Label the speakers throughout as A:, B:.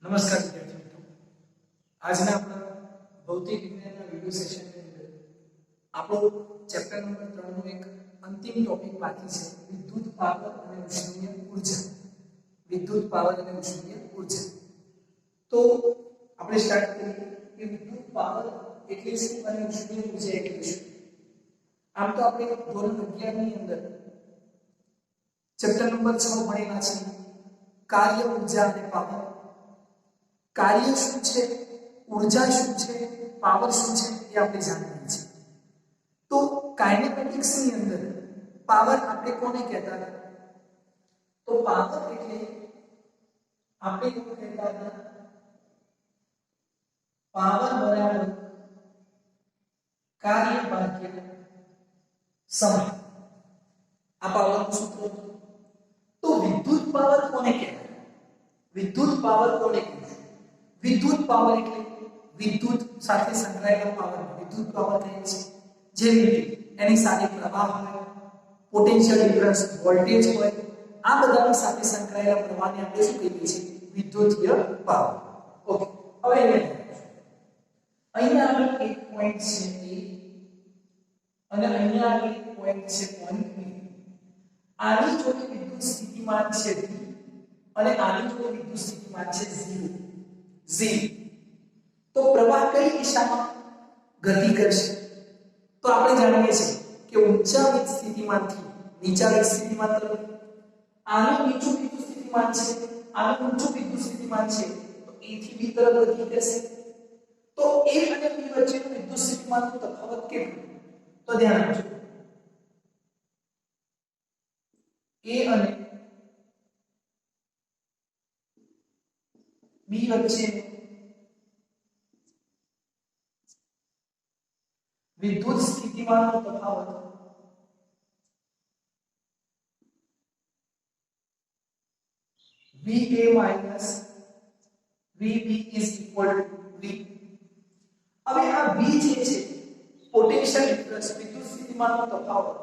A: નમસ્કાર વિદ્યાર્થી મિત્રો, આજના આપણા ભૌતિક વિજ્ઞાનના વિડિયો સેશનની અંદર આપણો ચેપ્ટર નંબર 3 નો એક અંતિમ ટોપિક બાકી છે, વિદ્યુત પાવર અને ઉષ્ણીય ઊર્જા. વિદ્યુત પાવર અને ઉષ્ણીય ઊર્જા. તો આપણે સ્ટાર્ટ કરીએ કે વિદ્યુત પાવર એટલે શું અને ઉષ્ણીય ઊર્જા એટલે શું. આમ તો આપણે ધોરણ 11 ની અંદર ચેપ્ટર નંબર 6 ભણેલા છે, કાર્ય, ઊર્જા અને પાવર. કાર્ય શું છે, ઊર્જા શું છે, પાવર શું છે એ આપણે જાણીએ છીએ. તો કાઇનેમેટિક્સ ની અંદર પાવર આપણે કોને કહેતા હતા? તો પાવર એટલે આપણે કોને કહેતા હતા? પાવર બરાબર કાર્ય ભાગ્યા સમય. આ પાવરનું સૂત્ર હતું. તો વિદ્યુત પાવર કોને કહેવાય? વિદ્યુત પાવર કોને કહેવાય? વિદ્યુત પાવર એટલે વિદ્યુત સાથે સંકળાયેલો પાવર વિદ્યુત પાવર કહે છે. જેવી રીતે એની સાથે પ્રવાહ હોય, પોટેન્શિયલ ડિફરન્સ, વોલ્ટેજ હોય, આ બધાની સાથે સંકળાયેલા પ્રવાહને આપણે શું કહીએ છીએ? વિદ્યુતીય પાવર. ઓકે, હવે અહીંયા આગળ એક પોઈન્ટ છે A અને અહીંયા આગળ એક પોઈન્ટ છે પોઈન્ટ B. આની જોડે વિદ્યુત સ્થિતિમાન છે V અને આની જોડે વિદ્યુત સ્થિતિમાન છે 0. તો પ્રવાહ કઈ દિશામાં ગતિ કરશે? તો આપણે જાણીએ છીએ કે ઊંચા વિદ્યુત સ્થિતિમાનથી નીચા વિદ્યુત સ્થિતિમાન તરફ. આનું નીચું વિદ્યુત સ્થિતિમાન છે, આનું ઊંચું વિદ્યુત સ્થિતિમાન છે, તો A થી B તરફ ગતિ કરશે. તો A અને B વચ્ચેનું વિદ્યુત સ્થિતિમાનનો તફાવત કેટલો? તો ધ્યાન આપજો, A અને B વચ્ચે વિદ્યુત સ્થિતિમાનનો તફાવત VA minus VB is equal to V. હવે આ V જે છે પોટેન્શિયલ ડિફરન્સ, વિદ્યુત સ્થિતિમાનનો તફાવત,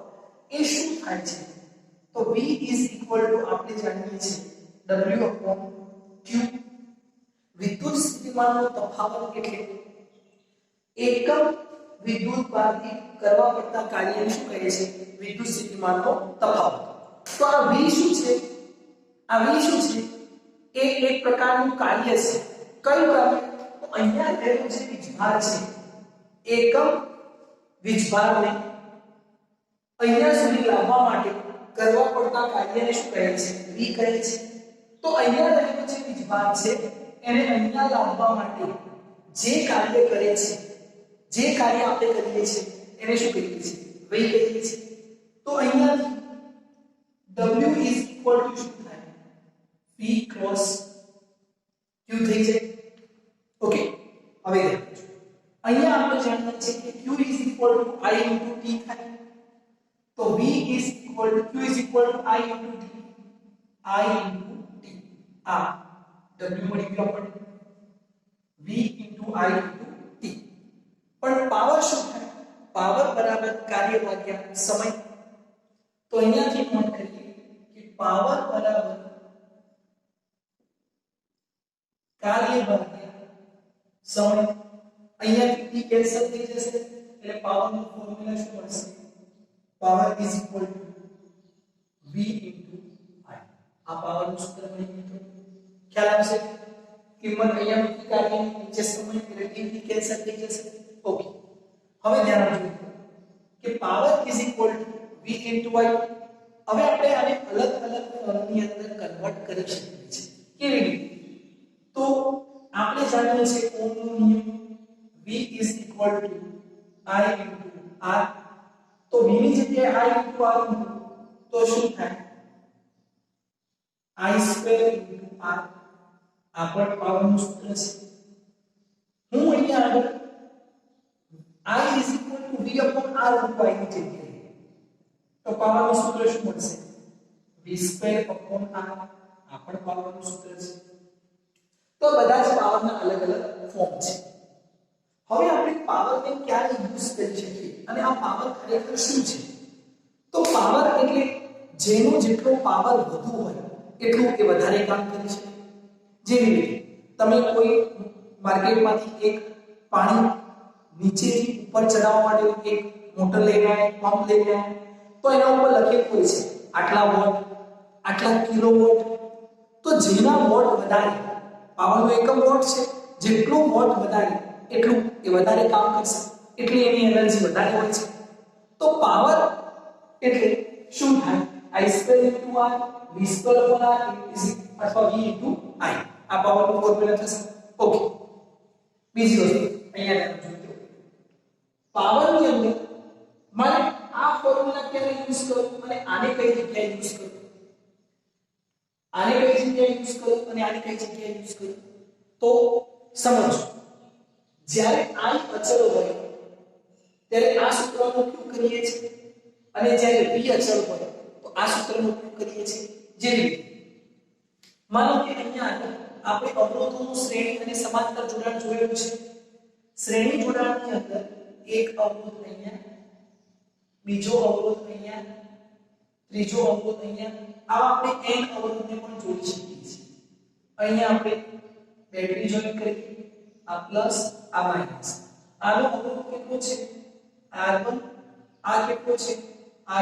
A: એ શું થાય છે? તો V ઇઝ ઇક્વલ ટુ આપણે જાણીએ છીએ W upon Q. વિદ્યુત સ્થિતિમાનનો તફાવત એટલે એકમ વિદ્યુત ભારથી કરવા પડતા કાર્યને શું કહે છે? વિદ્યુત સ્થિતિમાનનો તફાવત. તો આ V શું છે? આ V શું છે? એ એક પ્રકારનું કાર્ય છે. કયું કાર્ય? તો અહીંયા રહેલું જે વીજભાર છે, એકમ વીજભારને અહીંયા સુધી લાવવા માટે કરવા પડતા કાર્યને શું કહે છે? V કહે છે. તો અહીંયા રહેલું જે વીજભાર છે એને અહીંયા લાવવા માટે જે કાર્ય કરે છે, જે કાર્ય આપણે કરીએ છીએ એને શું કહીએ છીએ? V કહીએ છીએ. તો અહીંયા W ઇઝ ઇક્વલ ટુ શું થાય? P ક્રોસ Q થઈ જાય. ઓકે, હવે અહીંયા આપણે જાણીએ છીએ કે Q is equal to I into T થાય. તો V is equal to Q is equal to I into T. I into T. આ W મળી ગયો આપણને, V into I into T. પણ પાવર શું થાય? પાવર બરાબર કાર્ય ભાગ્યા સમય. તો અહીંયાથી નોંધ કરીએ કે પાવર બરાબર કાર્ય ભાગ્યા સમય. અહીંયાથી T કેન્સલ થઈ જશે એટલે પાવરનો ફોર્મ્યુલા શું મળશે? Power is equal to V into I. આ પાવરનું સૂત્ર મળી ગયું. ખ્યાલ આવશે? કિંમત અહીંયા મૂકી કાર્યની નીચે સમય એટલે T કેન્સલ થઈ જશે. ઓકે, હવે ધ્યાન આપજો કે power is equal to V into I. હવે આપણે આને અલગ અલગ ફોર્મની અંદર કન્વર્ટ કરી શકીએ છીએ. કેવી રીતે? તો આપણે જાણીએ છીએ ઓહમનો નિયમ, V is equal to I into R. તો V ની જગ્યાએ I ઇન્ટુ R તો શું થાય? I square into R. આ પણ પાવરનું સૂત્ર છે. હું અહીંયા આગળ I is equal to V upon R into I ની જગ્યાએ તો પાવરનું સૂત્ર શું મળશે? V square upon R. આ પણ પાવરનું સૂત્ર છે. તો બધા જ પાવરના અલગ અલગ ફોર્મ છે. હવે આપણે પાવરને ક્યારે યુઝ કરી શકીએ અને આ પાવર ખરેખર શું છે? તો પાવર એટલે જેનો જેટલો પાવર વધુ હોય એટલું એ વધારે કામ કરી શકે. જેવી રીતે તમે કોઈ માર્કેટમાંથી એક પાણી નીચેથી ઉપર ચડાવવા માટે એક મોટર લઈને આવ્યા, પંપ લઈને આવ્યા, તો એના ઉપર લખેલું હોય છે આટલા વોટ, આટલા કિલોવોટ. તો જેના વોટ વધારે, પાવરનો એકમ વોટ છે, જેટલું વોટ વધારે એટલું એ વધારે કામ કરશે, એટલે એની એનર્જી વધારે હોય છે. તો પાવર એટલે શું થાય? I² * R, V² / R અથવા V * I. આ પાવરનો ફોર્મ્યુલા થશે. ઓકે, બીજી વસ્તુ અહીંયા જોજો, પાવરની અંદર મારે આ ફોર્મ્યુલા ક્યારે યુઝ કરું અને આને કઈ જગ્યાએ યુઝ કરું, આને કઈ જગ્યાએ યુઝ કરું અને આને કઈ જગ્યાએ યુઝ કરું? તો સમજો, જ્યારે I અચળ હોય ત્યારે આ સૂત્રનો ઉપયોગ કરીએ છીએ, અને જ્યારે V અચળ હોય તો આ સૂત્રનો ઉપયોગ કરીએ છીએ. જેવી રીતે માનો કે અહીંયા આપણે અવરોધોનું શ્રેણી અને સમાંતર જોડાણ જોયેલું છે. શ્રેણી જોડાણની અંદર એક અવરોધ અહીંયા, બીજો અવરોધ અહીંયા, ત્રીજો અવરોધ અહીંયા, આવા આપણે n અવરોધને પણ જોડી શકીએ છીએ. અહીંયા આપણે બેટરી જોઈન કરીએ, આ પ્લસ આ માઈનસ. આનો અવરોધ કેટલો છે? R1. આ કેટલો છે?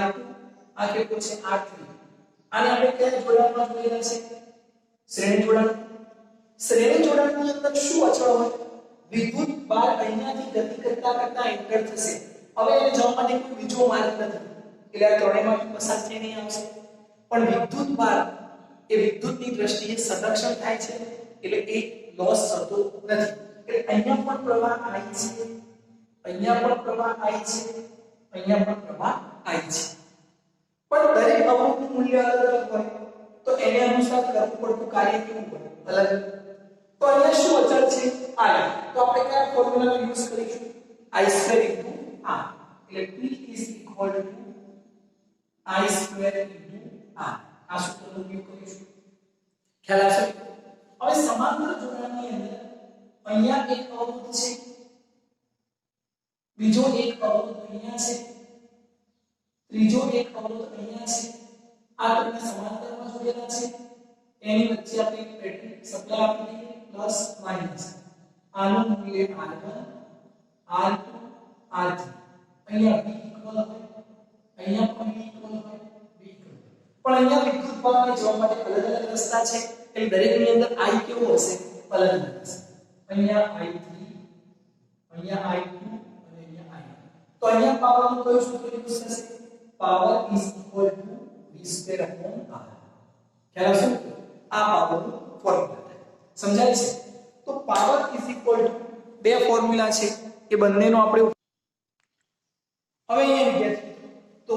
A: R2. આ કેટલો છે? R3. આને આપણે કયા જોડાણમાં જોડેલા છે? શ્રેણી જોડાણ. શ્રેણી જોડાણની અંદર શું અચળ હોય? વિદ્યુત બાર અહીંયાથી ગતિ કરતા કરતા એન્ટર થશે. હવે એને જવા માટે કોઈ બીજો માર્ગ નથી, એટલે આ ત્રણેયમાંથી પસાર થઈને આવશે. પણ વિદ્યુત બાર એ વિદ્યુતની દ્રષ્ટિએ સંરક્ષણ થાય છે, એટલે એ લોસ થતો નથી. એટલે અહીંયા પણ પ્રવાહ I છે, અહીંયા પણ પ્રવાહ I છે, અહીંયા પણ પ્રવાહ I છે. પણ દરેક અવરોધનું મૂલ્ય અલગ અલગ હોય, તો એને અનુસાર કરવું પડતું કાર્ય કેવું હોય? અલગ. તો અહીંયા શું અચળ છે? I. તો આપણે કયા ફોર્મ્યુલાનો યુઝ કરીશું? I² * R. એટલે P = I² * R. આ સૂત્રનો ઉપયોગ કરીશું. ખ્યાલ આવશે? હવે સમાંતર જોડાણની અંદર અહીંયા એક અવરોધ છે, બીજો એક અવરોધ અહીંયા છે, ત્રીજો એક અવરોધ અહીંયા છે. આ બંને સમાંતરમાં જોડેલા છે. એની વચ્ચે આપણે બેટરી સપ્લાય આપી દઈએ, પ્લસ માઈનસ. આનું મૂલ્ય R1, R2, R3. અહીંયા V ઇક્વલ હોય, અહીંયા પણ V ઇક્વલ હોય, V ઇક્વલ. પણ અહીંયા વિદ્યુત પ્રવાહને જવા માટે અલગ અલગ રસ્તા છે, એટલે દરેકની અંદર I કેવો હશે? અલગ અલગ હશે. અહીંયા I3, અહીંયા I2 અને અહીંયા I. તો અહીંયા પાવરનું કયું સૂત્ર યુઝ થશે? Power = V² / R. ખ્યાલ આવશે? આ પાવરનું ફોર્મ્યુલા થાય. સમજાય છે? તો પાવર = બે ફોર્મ્યુલા છે, એ બંનેનો આપણે હવે અહીંયા વિદ્યાર્થી તો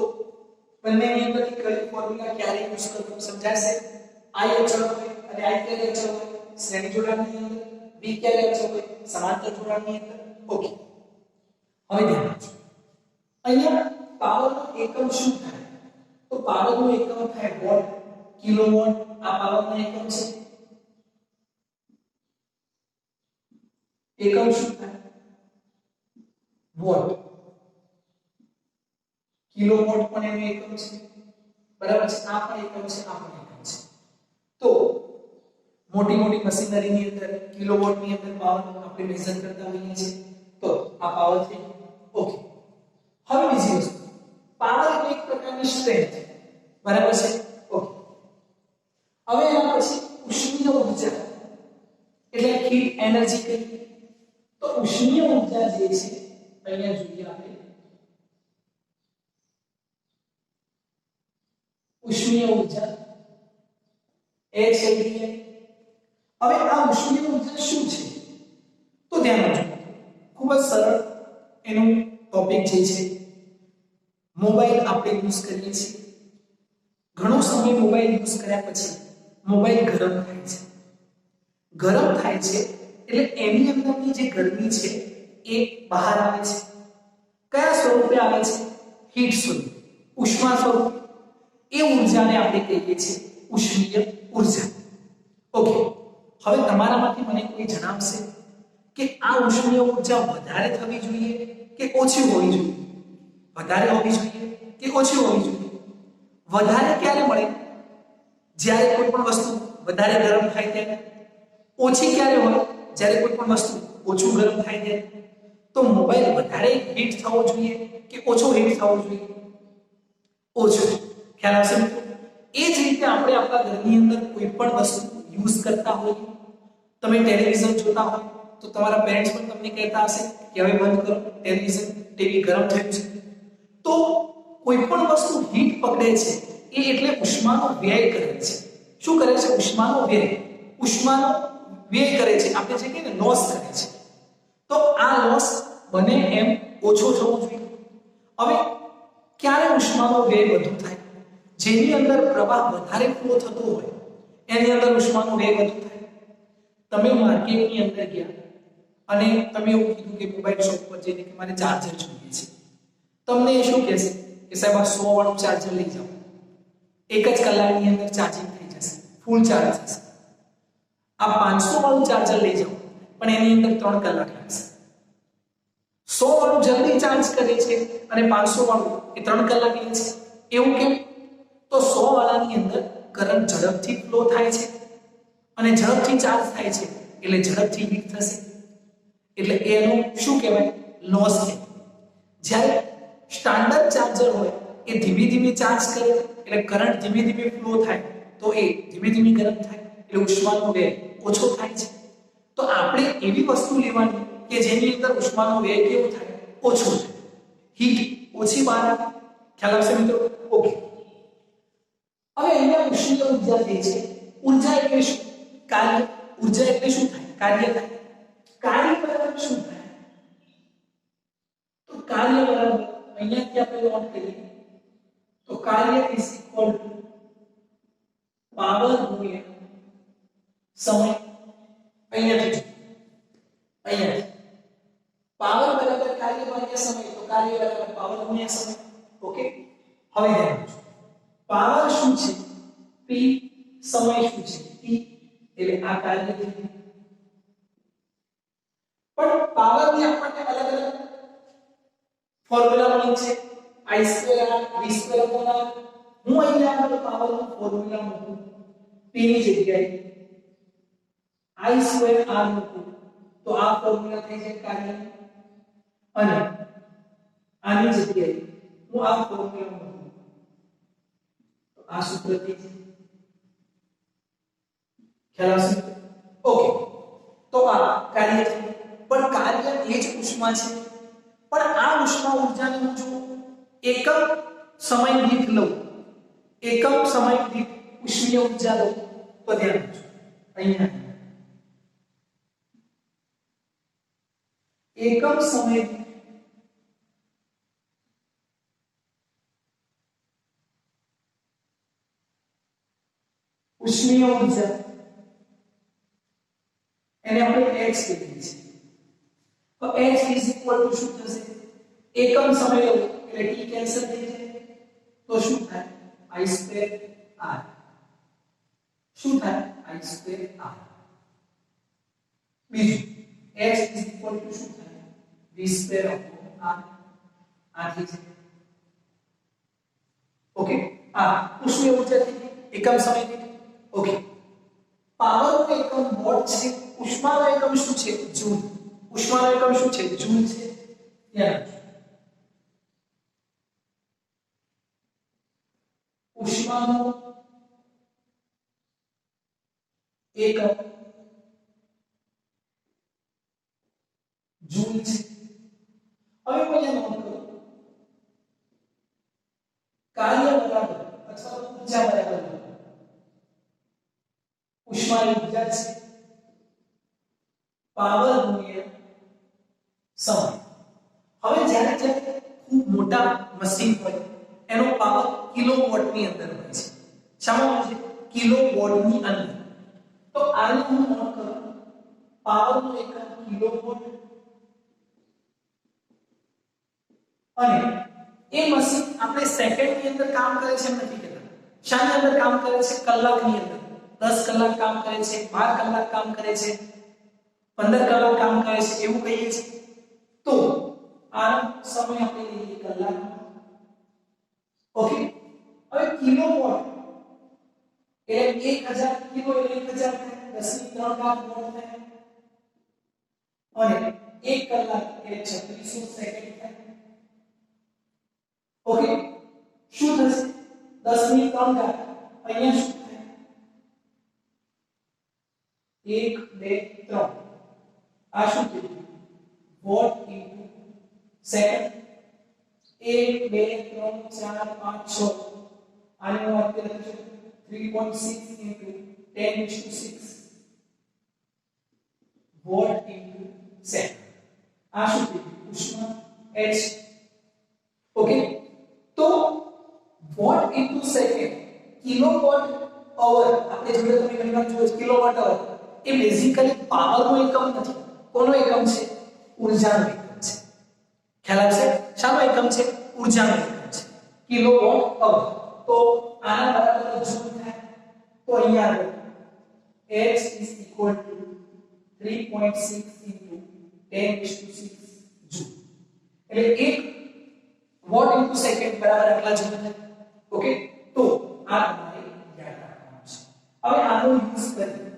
A: બંનેની અંદરથી કઈ ફોર્મ્યુલા ક્યારે યુઝ કરવું સમજાશે? I અચળ હોય અને I ક્યારે અચળ હોય? શ્રેણી જોડાણની અંદર. V ક્યારે અચળ હોય? સમાંતર જોડાણની અંદર. ઓકે, હવે ધ્યાન આપજો. અહીંયા પાવરનો એકમ શું થાય? તો પાવરનો એકમ થાય વોટ, કિલોવોટ. આ પાવરનો એકમ છે. એકમ શું થાય? વોટ. કિલોવોટ પણ એનો એકમ છે, બરાબર છે? આ પણ એકમ છે, આ પણ એકમ છે. તો મોટી મોટી મશીનરીની અંદર કિલોવોટની અંદર પાવર આપણે મેઝર કરતા હોઈએ છીએ. તો આ પાવર છે. ઓકે, હવે બીજી વસ્તુ, પાવર એક પ્રકારની સ્ટ્રેન્થ, બરાબર છે? ઓકે, હવે એના પછી ઉષ્મીય ઊર્જા એટલે હીટ એનર્જી કઈ? તો ઉષ્મીય ઊર્જા જે છે અહીંયા જોઈએ આપણે, ઉષ્મીય ઊર્જા HLDI. હવે આ ઉષ્મીય ઊર્જા શું છે? તો ધ્યાન રાખજો, ખૂબ જ સરળ એનું ટોપિક જે છે. મોબાઈલ આપણે યુઝ કરીએ છીએ, ઘણો સમય મોબાઈલ યુઝ કર્યા પછી મોબાઈલ ગરમ થાય છે. ગરમ થાય છે એટલે એની અંદરની જે ગરમી છે એ બહાર આવે છે. કયા સ્વરૂપે આવે છે? હીટ સ્વરૂપે, ઉષ્મા સ્વરૂપે. એ ઊર્જાને આપણે કહીએ છીએ ઉષ્મીય ઊર્જા. ઓકે, હવે તમારામાંથી મને કોઈ જણાવશે કે આ ઉષ્મીય ઊર્જા વધારે થવી જોઈએ કે ઓછી હોવી જોઈએ? વધારે હોવી જોઈએ કે ઓછી હોવી જોઈએ? વધારે ક્યારે મળે? જ્યારે કોઈ પણ વસ્તુ વધારે ગરમ થાય ત્યારે. ઓછી ક્યારે હોય? જ્યારે કોઈ પણ વસ્તુ ઓછું ગરમ થાય ત્યારે. તો મોબાઈલ વધારે હીટ થવો જોઈએ કે ઓછો હીટ થવો જોઈએ? ઓછો. ખ્યાલ આવશે મિત્રો? એ જ રીતે આપણે આપણા ઘરની અંદર કોઈ પણ વસ્તુ યુઝ કરતા હોઈએ, તમે ટેલિવિઝન જોતા હોય તો તમારા પેરેન્ટ્સ પણ તમને કહેતા હશે કે હવે બંધ કરો ટેલિવિઝન, ટીવી ગરમ થયું છે. તો કોઈ પણ વસ્તુ હીટ પકડે છે એ એટલે ઉષ્માનો વ્યય કરે છે. શું કરે છે? ઉષ્માનો વ્યય. ઉષ્માનો વ્યય કરે છે, આપણે જે કહીએ ને લોસ કરે છે. તો આ લોસ બને એમ ઓછો થવો જોઈએ. હવે ક્યારે ઉષ્માનો વ્યય વધુ થાય? જેની અંદર પ્રવાહ વધારે ફ્લો થતો હોય એની અંદર ઉષ્માનો વ્યય વધુ થાય. તમે માર્કેટની અંદર ગયા અને તમે એવું કીધું કે મોબાઈલ શોપ પર જઈને કે મારે ચાર્જર જોઈએ છે. તમને એ શું કહેશે કે સાહેબ આ 100 વાળું ચાર્જર લઈ જાઓ, એક જ કલાકની અંદર ચાર્જિંગ થઈ જશે, ફૂલ ચાર્જ થશે. આ 500 વાળું ચાર્જર લઈ જાઓ પણ એની અંદર 3 કલાક લાગશે. 100 વાળું જલ્દી ચાર્જ કરે છે અને 500 વાળું એ 3 કલાક લે છે. એવું કેમ? તો 100 વાળાની અંદર કરંટ ઝડપથી ફ્લો થાય છે અને ઝડપથી ચાર્જ થાય છે એટલે ઝડપથી હીટ થશે, એટલે એનું શું કહેવાય? લોસ કહેવાય. જ્યારે સ્ટાન્ડર્ડ ચાર્જર હોય એ ધીમે ધીમે ચાર્જ કરે એટલે કરંટ ધીમે ધીમે ફ્લો થાય તો એ ધીમે ધીમે ગરમ થાય એટલે ઉષ્માનો વ્યય ઓછો થાય છે. તો આપણે એવી વસ્તુ લેવાની કે જેની અંદર ઉષ્માનો વ્યય કેવો થાય? ઓછો થાય, હીટ ઓછી બહાર આવે. ખ્યાલ આવશે મિત્રો? ઓકે. હવે અહીંયા ઉષ્મીય ઊર્જા જે છે, ઊર્જા એટલે શું? કાર્ય. ઊર્જા એટલે શું થાય? કાર્ય થાય. કાર્ય બરાબર શું થાય? તો કાર્ય બરાબર અહીંયાથી આપણે નોટ કરીએ તો કાર્ય ઇઝ ઇક્વલ ટુ પાવર ગુણ્યા સમય. અહીંયાથી પાવર બરાબર કાર્ય ભાગ્યા સમય, તો કાર્ય બરાબર પાવર ગુણ્યા સમય. ઓકે. હવે ધ્યાન આપજો. પાવર શું છે? P. સમય શું છે? T. એટલે આ કાર્ય છે. પણ પાવર ની આપણને અલગ અલગ ફોર્મ્યુલા મળી છે. I2R V2R. હું અહીંયા આગળ પાવર નો ફોર્મ્યુલા મૂકું P ની જગ્યાએ I2R મૂકું તો આ ફોર્મ્યુલા થઈ જાય કાર્ય, અને આની જગ્યાએ હું આ ફોર્મ્યુલા મૂકું તો આ સૂત્ર થઈ જાય. ખ્યાલ આવશે? ઓકે. તો આ કાર્ય છે, પણ કાર્ય એ જ ઉષ્મા છે. પણ આ ઉષ્મા ઊર્જાને હું જો એકમ સમય દીઠ લઉં, એકમ સમય દીઠ ઉષ્મીય ઊર્જા લઉં તો ધ્યાન આપજો. અહીંયા એકમ સમય ઉષ્મીય ઊર્જા એને આપણે h કહીએ છીએ. તો h ઇઝ ઇક્વલ ટુ શું થશે? એકમ સમય લો એટલે t કેન્સલ થઈ જાય તો શું થાય? I2R. શું થાય? I2R. બીજું h ઇઝ ઇક્વલ ટુ શું થાય? V2R. આ થઈ જાય. ઓકે. આ ઉષ્મીય ઊર્જા થઈ ગઈ એકમ સમય દીઠ. ઓકે. પાવર નો એકમ વોટ છે, ઉષ્માનો એકમ શું છે? જૂલ. ઉષ્માનો એકમ શું છે? જૂલ છે. ધ્યાન રાખજો. ઉષ્માનો એકમ જૂલ છે. હવે હું અહીંયા નોંધ કરું કાર્ય બરાબર અથવા ઊર્જા બરાબર ઉષ્માની ઊર્જા છે પાવર ગુણ્યા સમય. હવે જ્યારે જ્યારે ખૂબ મોટા મશીન હોય એનો પાવર કિલોવોટ ની અંદર હોય છે. શામાં હોય છે? કિલોવોટ ની અંદર. તો આને હું નોટ કરું પાવર નો એકમ કિલોવોટ, અને એ મશીન આપણે સેકન્ડ ની અંદર કામ કરે છે એમ નથી કહેતા. શાની અંદર કામ કરે છે? કલાકની અંદર. 10 કલાક કામ કરે છે, 12 કલાક કામ કરે છે, 15 કલાક કામ કરે છે, એવું કહીએ છીએ. તો આ સમય આપણે લઈએ કલાક. ઓકે. હવે કિલોવોટ એટલે 1000 કિલો એટલે 1000 થાય. 10 ની 3 ઘાત વોટ થાય અને 1 કલાક એટલે 3600 સેકન્ડ થાય. ઓકે, શું થશે 10 ની 3 ઘાત અહીંયા શું થાય 1 2 3 આ શું થયું વોટ ઇન્ટુ સેકન્ડ 1 2 3 4 5 6 આને હું અત્યારે લખું 3.6 into 10⁶ વોટ ઇન્ટુ સેકન્ડ. આ શું થયું ઉષ્મા h. ઓકે, તો watt into second kilowatt hour આપણે જોડે તમે ઘણી વાર જોયું કિલોવોટ અવર એ બેઝિકલી પાવરનો એકમ નથી. કોનો એકમ છે ઊર્જાનો એકમ છે. ખ્યાલ આવશે શાનો એકમ છે ઊર્જાનો એકમ છે કિલોવોટ અવર. તો આના બરાબર જૂલ થાય તો અહીંયા આગળ h is equal to 3.6 into 10⁶ joule. એટલે 1 વોટ ઇન્ટુ સેકન્ડ બરાબર આટલા જૂલ થાય. ઓકે, તો આ તમારે યાદ રાખવાનું છે. હવે આનો યુઝ કરી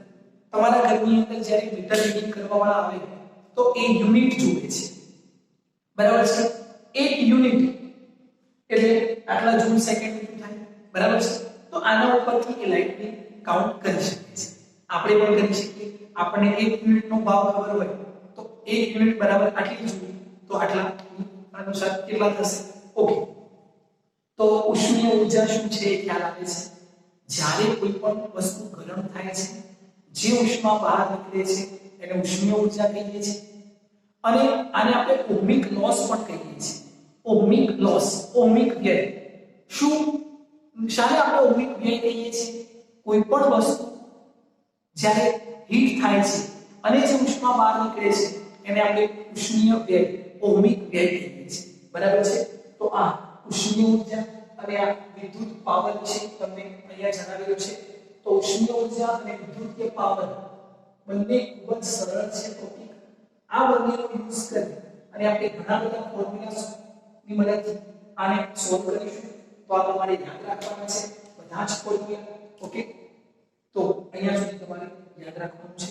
A: તમારા ઘરની અંદર જ્યારે મીટર રીડિંગ કરવાવાળા આવે તો એ યુનિટ જોવે છે. બરાબર છે, 1 યુનિટ એટલે આટલા જૂલ સેકન્ડ થાય. બરાબર છે, તો આના ઉપરથી એ લાઈટને કાઉન્ટ કરી શકે છે. આપણે પણ કરી શકીએ. આપણને 1 યુનિટનો ભાવ ખબર હોય તો 1 યુનિટ બરાબર આટલી જૂલ તો આટલા અનુસાર કેટલા થશે. ઓકે, તો ઉષ્મીય ઊર્જા શું છે એ ખ્યાલ આવે છે. જ્યારે કોઈ પણ વસ્તુ ગરમ થાય છે જે ઉષ્મા બહાર નીકળે છે એને ઉષ્મીય ઊર્જા કહીએ છીએ. અને આને આપણે ઓહમિક લોસ પણ કહીએ છીએ. ઓહમિક લોસ ઓહમિક વ્યય. શું શાને આપણે ઓહમિક વ્યય કહીએ છીએ કોઈ પણ વસ્તુ જ્યારે હીટ થાય છે અને જે ઉષ્મા બહાર નીકળે છે એને આપણે ઉષ્મીય વ્યય ઓહમિક વ્યય કહીએ છીએ. બરાબર છે, તો આ ઉષ્મીય ઊર્જા અને આ વિદ્યુત પાવર છે તમને અહીંયા જણાવેલું છે. તો ઉષ્મીય ઊર્જા અને વિદ્યુતીય પાવર બંને ખૂબ જ સરળ છે ટોપિક. આ બંનેનો યુઝ કરી અને આપણે ઘણા બધા ફોર્મ્યુલાની મદદથી આને સોલ્વ કરીશું. તો આ તમારે યાદ રાખવાના છે બધા જ ફોર્મ્યુલા. ઓકે, તો અહીંયા સુધી તમારે યાદ રાખવાનું છે.